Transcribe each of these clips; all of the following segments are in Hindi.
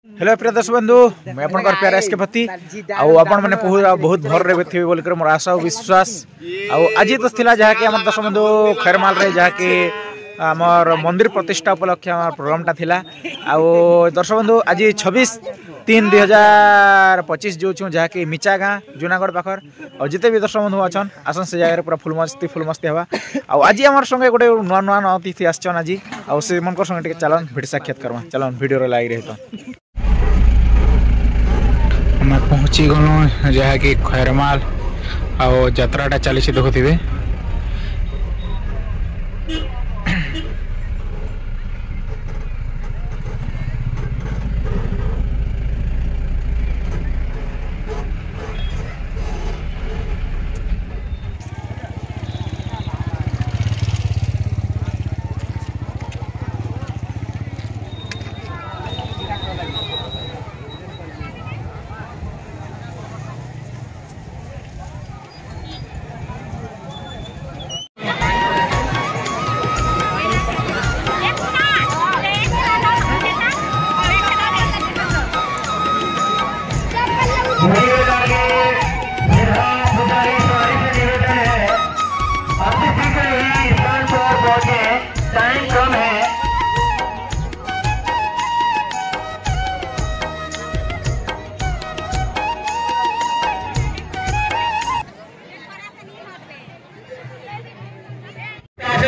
हेलो प्रिय दर्शक बंधु मैं आपनकर प्यार एस के पति आपण मैंने बहुत भर रे थे बोलकर मोर आशा और विश्वास आज तो थिला जहा कि हमर दर्शक बंधु खैरमाल रे जहा कि हमर मंदिर प्रतिष्ठा उपलक्ष्य हमर प्रोग्राम टा थिला दर्शक बंधु आज 26/3/2025 जो छु जहा कि मिचा गाँ जूनागढ़ पाखर और जिते भी दर्शक बंधु अच्छन आसन से जगह पूरा फुल मस्ती हवा आज आम संगे गोटे नुआ नुआ अतिथि आसन आज से मन संगे चलन भिड साक्षात करवा चलन वीडियो लगी रही तो मैं पहुँची गलु जहा कि खैरमाल आ जात्राटा चली देखुवे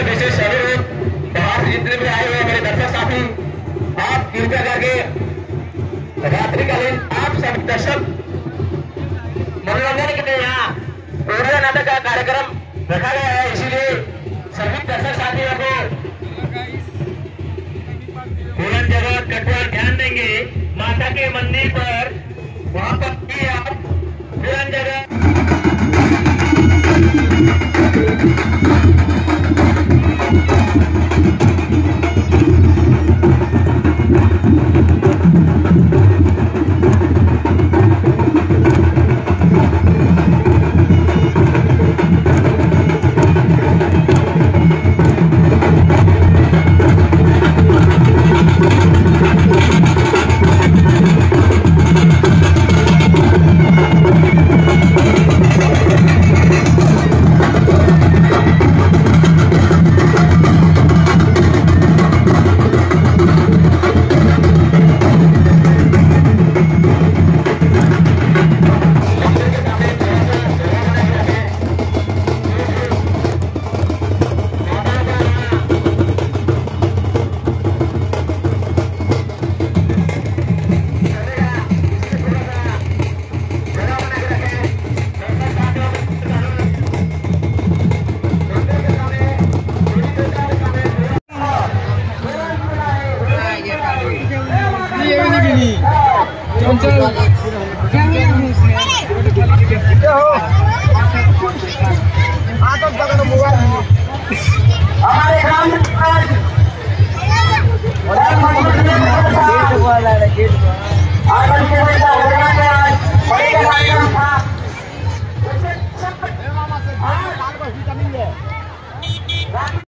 विशेष अनुरोध बाहर जितने भी आए हुए मेरे दर्शक साथी आप कृपया करके रात्रिकालीन आप सब दर्शक मनोरंजन के लिए यहाँ ओरिया नाटक का कार्यक्रम रखा गया है, इसीलिए सभी दर्शक साथियों को बुलंद जगह कठोर ध्यान देंगे माता के मंदिर पर वहां पर भी आप बुलंद जगह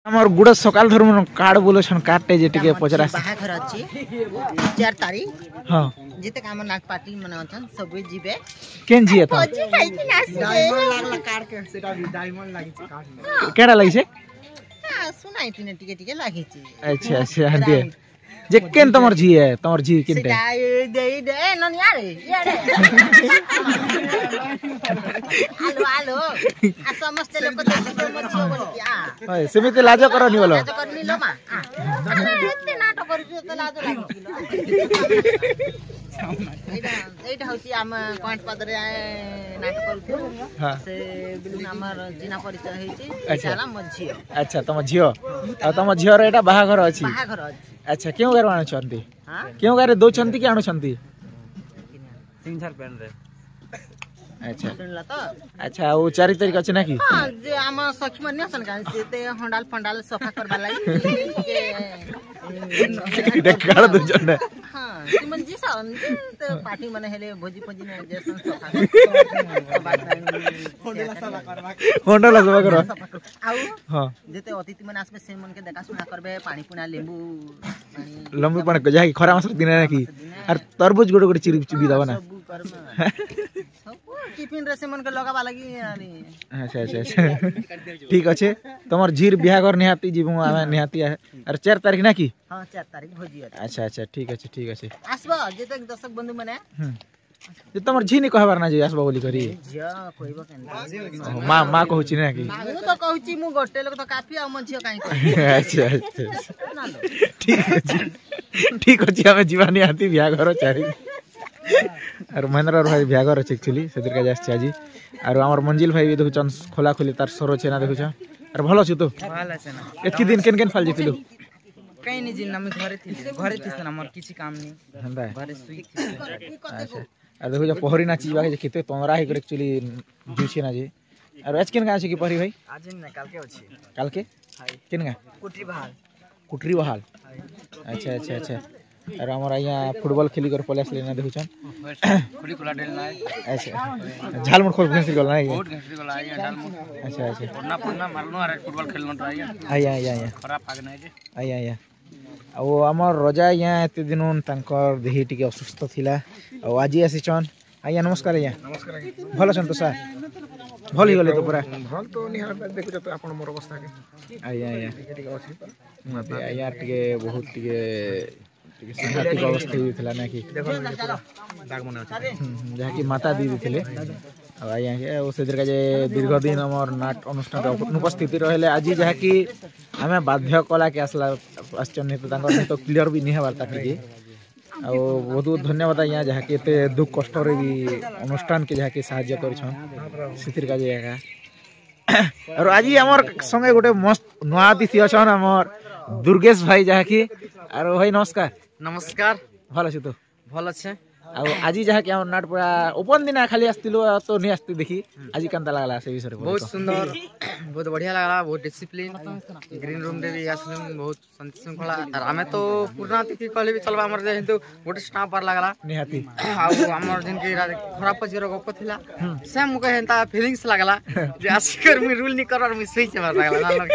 हमर गुड़ सकाल धर्म कार्ड बोले छन कार्डटे जे टिके पचरा बाहाघर अछि 4 तारीख हां जेते काम नाच पार्टी मने अछन सब जीवे केन जिए त भोजी खाइ कि नाचबे डायमंड लागला कार्ड के सेटा भी डायमंड लागि छै कार्ड केडा लागि छै हां सुनाइ तिने टिके लागि छै अच्छा अच्छा हंदे जे केन तमर जी केन सेटा दे ननिया रे हेलो आ समस्त लोक देखो मछियो बोल कि आ ओए सेमिते लाज करनी बोलो लाज करनी लो मा एते नाटक करि त लाज लागि एटा होसी हम पॉइंट पदरे नाटक करथु से बिलुन हमर जिना परिचय हेछि छाला मझियो अच्छा तम झियो आ तम झियो रे एटा बाहाघर अछि अच्छा क्यों घर आनु छंती क्यों घर दो छंती कि आनु छंती सिंझार पेन रे अच्छा सुनला तो अच्छा वो 4 तारीख अच्छे ना कि हां जे हम सखी मन नसन का सेते हंडाल फंडाल सफा करबा लागि इटा काळ दु जन हां सिमन जी सन तो पार्टी मन हेले भोजी भोजी ने जे सन सफा होंडला सफा करबा आउ हां जेते अतिथि मन आसबे से मन के देखा सुना करबे पानी पुना लेंबू लंबू पण जा कि खरा मास दिन ना कि और तरबूज गोड़ गोड़ चिरी चिबी दबा ना सब करम सब टिफिन रे से मन के लगाबा लागि यानी अच्छा अच्छा अच्छा ठीक अच्छे तुम झीर बिहागर निहाती जीवु आमे निहाती है और 4 तारीख ना कि हां 4 तारीख भोजी है अच्छा अच्छा ठीक अच्छे आसबा जेते दर्शक बंधु माने जे तुम झी नहीं कहबार ना जे आसबा बोली करी झिया कहबो केन माँ कहूची ना कि मु तो कहूची मु गोटे लोग तो काफी आ मन झिया काई अच्छा अच्छा ठीक अच्छे हमें जीवा निहाती बिहागर 4 और महेंद्र भाई बिहागर अच्छे एक्चुअली से का जास्त आज और हमर मंजिल भाई भी देखुछन खोला खोली तार सरो छे ना देखुछ और भलो छी तो भल আছে না एतकी दिन केन फाल जितिलु कहीं नहीं जिन हम घरे थी हमर किछि काम नहीं हंदा घरे सुई अच्छा और देखो पहरी ना चीज बाके केते तमरा ही एक्चुअली जुछे ना जी और आज केन का छै कि पहरी भाई आज ना काल के अछि काल के केन का कुटरी बहाल अच्छा अच्छा अच्छा और हमारा यहाँ फुटबॉल खेली कर पले असले ना देखुछन खुली खुला डेल ना अच्छा झालमुट खोल घेंसी गल ना बहुत घंटी गला आया झालमुट अच्छा अच्छा पन्ना मारनो अरे फुटबॉल खेलनो तो आया आया खराब पाग ना जे आया ଆଉ ଆମର ରଜା ଆଜ୍ଞା ଏତେ ଦିନ ତାଙ୍କର ଦେହି ଟିକେ ଅସୁସ୍ଥ ଥିଲା ଆଉ ଆଜି ଆସିଛନ୍ ଆଜ୍ଞା ନମସ୍କାର ଆଜ୍ଞା नमस्कार ଭଲ ଅଛନ୍ ତ ସାର୍ ଭଲ ହେଇଗଲେ ତ ପୁରା भल तो निहार देखुछ तो आपण मोर अवस्था के ଆଜ୍ଞା ଆଜ୍ଞା ठीक अछि ଆଜ୍ଞା ଟିକେ ବହୁତ ଟିକେ ସାଂଘାତିକ ଅବସ୍ଥା ହେଇଥିଲା ନା କି दाग मन अछि ଯାହାକି ମାତା ଦିଦି ଥିଲେ ଆଉ ଆଜ୍ଞା ଆଉ ସେଥିରେ କାଜେ ଦୀର୍ଘ ଦିନ ଆମର ନାଟ ଅନୁଷ୍ଠାନ ଅନୁପସ୍ଥିତି ରହିଲେ ଆଜି ଯାହାକି ଆମେ ବାଧ୍ୟ କଲା କି ଆସଛନ୍ ତ ତାଙ୍କର ତ କ୍ଲିୟର ବି नहीं हेबार ताकि ଆଉ ବହୁତ ବହୁତ ଧନ୍ୟବାଦ ଆଜ୍ଞା ଯାହାକି ଏତେ ଦୁଃଖ କଷ୍ଟରେ ବି ଅନୁଷ୍ଠାନ के ଯାହାକି ସାହାଯ୍ୟ କରିଛନ୍ ସେଥିରେ କାଜେ ଆଜ୍ଞା और आज हमर संगे गोटे मस्त नुआ अतिथि अछन हमर दुर्गेश भाई जाकी और भाई नमस्कार नमस्कार भल अछि तो भल আছে और आज जहाँ कि नाट पूरा ओपन दिन खाली आसतिलो तो नहीं आसती देखी आज केनता लागला से विषय बहुत सुंदर बहुत बढ़िया लागला बहुत डिसिप्लिन ग्रीन रूम रे भी आसलु बहुत शांति श्रृंखला और हमें तो पुराना तिथि कहले भी चलबा हमर जे हिंदू गोटे स्टाफ पर लागला निहाती आ हमर जिन के खराब पजिरो गप थिला से मुके हेंता फीलिंग्स लागला जे आसिकर मी रूल नहीं करर मी सही चला लागला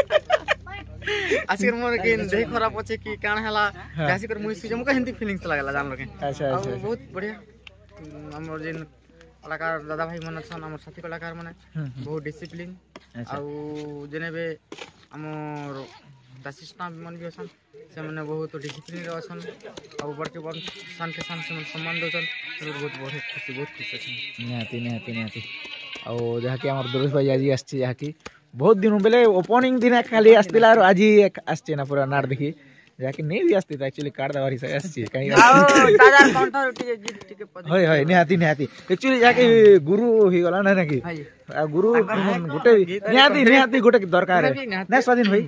आसिकर मोर के देह खराब अछि कि कान हला आसिकर मुई सुजे मुके हिंदी फीलिंग्स लागला जान लगे अच्छा अच्छा बहुत बढ़िया हमर जिन कलाकार दादा भाई मन छन हमर साथी कलाकार माने बहुत डिसिप्लिन आ जने बे हमर असिस्टेंट मन भी अछन से माने बहुत डिसिप्लिन रे अछन आ बड़के बड़ सान के सान से सम्मान दोछन बहुत बहुत खुशी अछन निहाती और जहाँ कि हमर दुर्गेश भाई आज आछी जहाँ कि बहुत दिन बेले ओपनिंग दिन खाली आसतिला और आज आछे ना पूरा नाट देखी जाके नहीं भी आसती एक्चुअली कार्ड दवारी से आछी कहीं दादा कंठर टिके गीत टिके होय होय निहाती एक्चुअली जाके गुरु ही गला ना कि गुरु गोटे निहाती गोटे दरकार है ना स्वाधीन भाई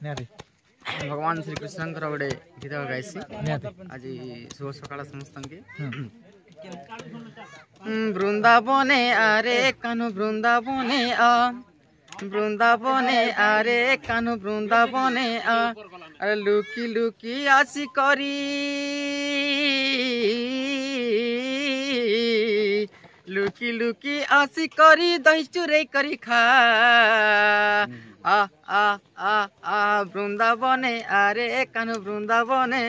निहाती भगवान श्री कृष्णकर गोटे गीत गाइसी निहाती आज शुभ सकाळ समस्त के वृंदावने आरे कानु वृंदावने वृंदावने आरे कानु वृंदावने अरे लुकी लुकी आसी करी लुकी लुकी आसी करी दही चुरे करी खा आ आ आ आ वृंदावने आरे कानु वृंदावने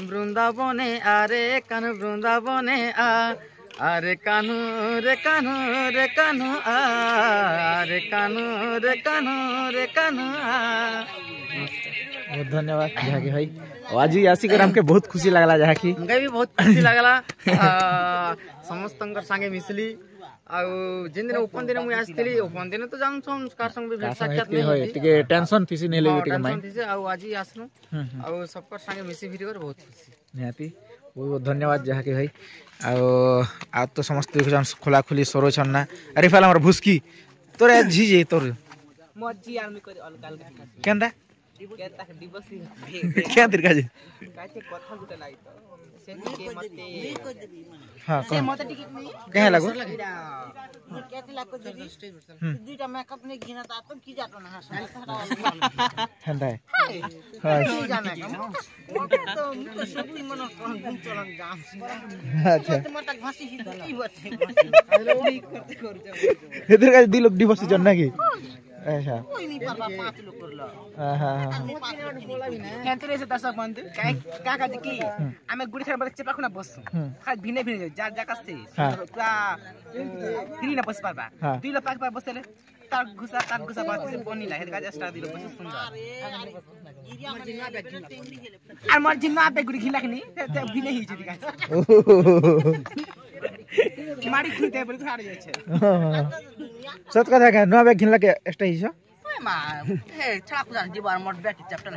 वृंदावने आरे कानु वृंदावने अरे कानू रे कानू रे कानू रे कानू रे कानू रे कानू बहुत धन्यवाद जहाँकी भाई आज आसिकर हमके बहुत खुशी लगला जहाँकी हमके भी बहुत खुशी लगला समस्तंकर संगे मिसली आ जिन दिन ओपन दिन मु आस्थिली ओपन दिन तो जान संस्कार संग भी साक्षात नहीं होई टिके टेंशन थिसी नहीं लेबे टिके माइंड थिसी आ आज आसनु आ सबकर संगे मिसी भिरी कर बहुत खुशी निहाती बहुत धन्यवाद जहाँकी भाई आ तो समस्त खोला खोली सरो छन ना अरे फाल हमर भुसकी तोरे झी जे तोर मज्जी आर्मी कर अलग अलग केंदा क्या तिरका जी କଥା ଗୋଟେ ଲାଗି ତ ସେ हां से मते टिकट नहीं कहे लागो केते लाख जदी दुईटा मेकअप नहीं घिना ता तो की जातो ना हंदा है हां जाना तो मुको सब मन कोन चलन जाम अच्छा तो मत घसी ही की बचे इधर का दी लोग डिवोर्स जन्ना की अच्छा कोई नहीं पापा 5 लोग करलो हां हां केंतरे से दर्शक बंधु काका जी की आमे गुडी खेर बले चेपा खुना बस खा भिने भिने जा जाका से पूरा फिरी ना बस पाबा दुई ला पाक पार बसेले तार घुसा बात से बनी ला हेद का स्टार दिलो बस सुंदर আর মর জিন্না আপে গুড়ি খিলা খিনি তে भिने ही जदी का मारी खुते बोले खाड़ जाय छे सत कथा का नो बे घिनला के एक्स्ट्रा हिस्सा मा हे छड़ा पूजा जीवार मोट बैठी चैप्टर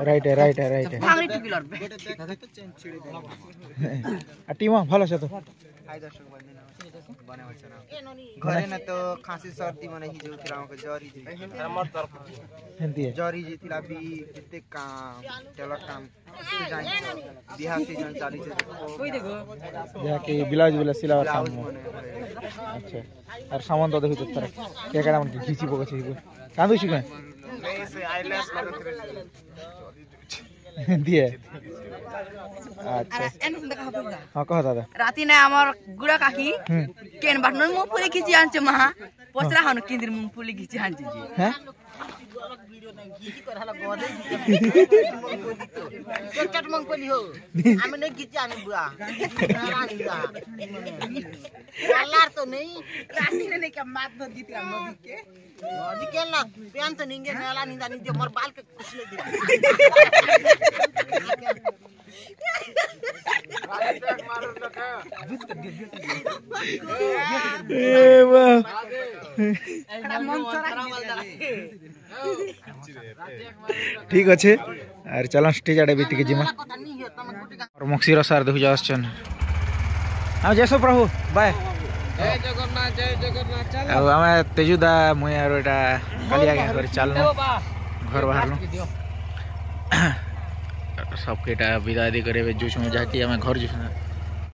राइट है भांगरी टिकलर टीम भलो छ तो हाय दर्शक बंधु बने होछ ना घरे न तो खांसी सर्दी माने ही जो थिला के जरी जी हमर तरफ हेंती है जरी जी थिला भी केते काम टेलर काम जाय बिहार सीजन चाली छे कोई देखो जाके ब्लाउज वाला सिलावा काम अच्छा और सामान तो देखो तर के केडा मन खींची पको छै कांदु छु के नहीं से आईलेस लगत रहे हेंती है अच्छा हां कह दादा राती ने हमर गुडा काकी केन बाटन मु पुरी खिची आनछ महा पसरा हन किंदिर मु पुली खिची आनछ जी हैं गीती करहला गदे चट मंग कोली हो आमे नहीं गीती आने बुआ रानी बुआ अल्लाह तो नहीं राती ने के मात दो गीती हम नदी के ना पेन तो निंगे मेला निंदा नि जो मोर बाल के कुछले दे ए वाह ठीक अच्छे और चल स्टेज आड़े बीत के जिमा और मक्सीर सार देखु जाछन हम जैसो प्रभु बाय जय जगन्नाथ चल अब हमें तेजुदा मुई और एटा कालिया के घर चलनो घर बाहर नो सब केटा विदाई करे जो जाके हमें घर जो